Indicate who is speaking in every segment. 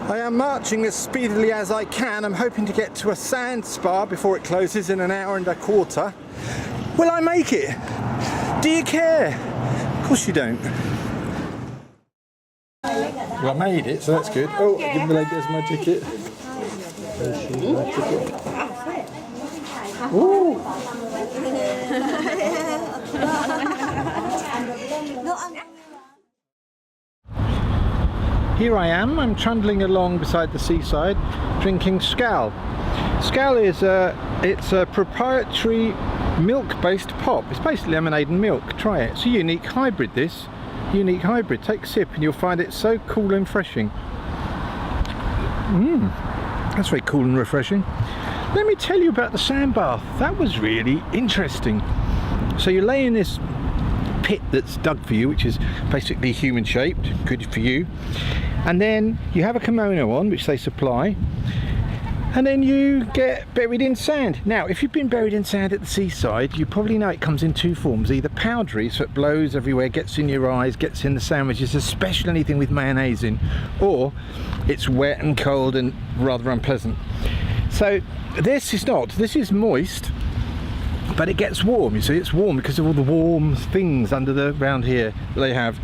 Speaker 1: I am marching as speedily as I can. I'm hoping to get to a sand spa before it closes in an hour and a quarter. Will I make it? Do you care? Of course you don't. Well, I made it, so that's good. Oh, give me there's my ticket. There's my ticket. Ooh. Here I am, I'm trundling along beside the seaside, drinking Skal. Skal is it's a proprietary milk-based pop. It's basically lemonade and milk. Try it. It's a unique hybrid, this. Unique hybrid. Take a sip and you'll find it so cool and refreshing. That's very cool and refreshing. Let me tell you about the sand bath. That was really interesting. So you lay in this pit that's dug for you, which is basically human shaped, good for you, and then you have a kimono on which they supply, and then you get buried in sand. Now if you've been buried in sand at the seaside, you probably know it comes in two forms: either powdery, so it blows everywhere, gets in your eyes, gets in the sandwiches, especially anything with mayonnaise in, or it's wet and cold and rather unpleasant. So this is not, this is moist, but it gets warm. You see, it's warm because of all the warm things under the round here that they have,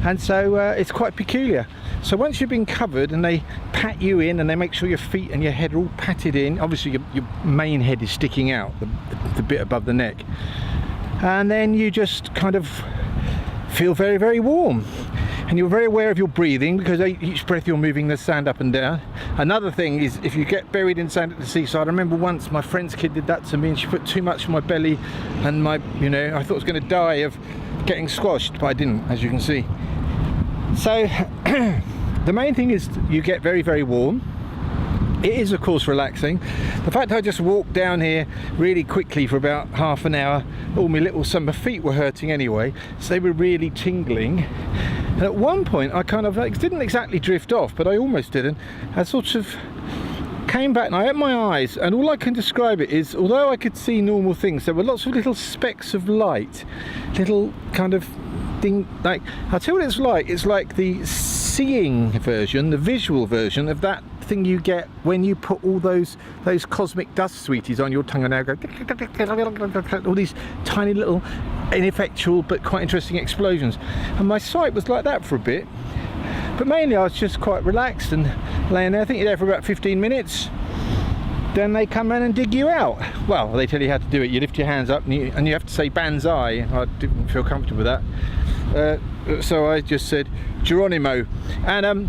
Speaker 1: and so it's quite peculiar. So once you've been covered and they pat you in and they make sure your feet and your head are all patted in, obviously your main head is sticking out, the bit above the neck, and then you just kind of feel very, very warm, and you're very aware of your breathing because each breath you're moving the sand up and down. Another thing is, if you get buried in sand at the seaside, I remember once my friend's kid did that to me, and she put too much on my belly, and my, you know, I thought I was going to die of getting squashed, but I didn't, as you can see. So the main thing is you get very, very warm. It is of course relaxing. The fact I just walked down here really quickly for about half an hour, all my feet were hurting anyway, so they were really tingling. And at one point I kind of didn't exactly drift off, but I almost didn't. I sort of came back and I opened my eyes, and all I can describe it is, although I could see normal things, there were lots of little specks of light, little kind of thing, like, I'll tell you what it's like. It's like the seeing version, the visual version of that thing you get when you put all those cosmic dust sweeties on your tongue and now go all these tiny little ineffectual but quite interesting explosions. And my sight was like that for a bit, but mainly I was just quite relaxed and laying there. I think you're there for about 15 minutes. Then they come in and dig you out. Well, they tell you how to do it. You lift your hands up and you have to say Banzai. I didn't feel comfortable with that, so I just said Geronimo, and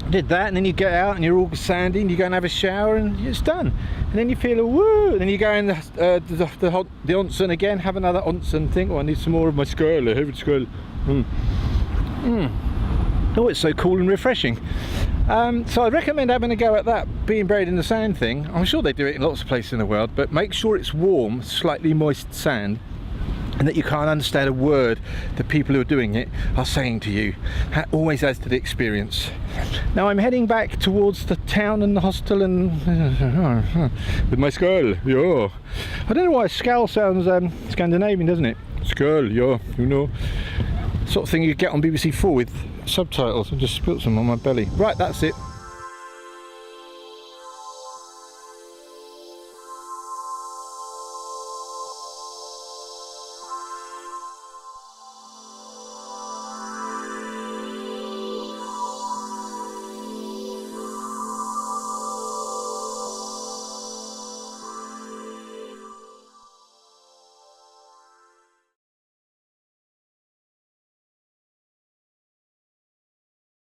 Speaker 1: did that. And then you get out and you're all sandy and you go and have a shower and it's done. And then you feel a woo, and then you go in the onsen again, have another onsen thing. Oh, I need some more of my Skal. I have Skal. Oh, it's so cool and refreshing. So I'd recommend having a go at that, being buried in the sand thing. I'm sure they do it in lots of places in the world, but make sure it's warm, slightly moist sand, and that you can't understand a word the people who are doing it are saying to you. That always adds to the experience. Now I'm heading back towards the town and the hostel and with my Skal, yeah. I don't know why Skal sounds Scandinavian, doesn't it? Skal, yeah, you know. Sort of thing you get on BBC 4 with subtitles. I just spilt some on my belly. Right, that's it.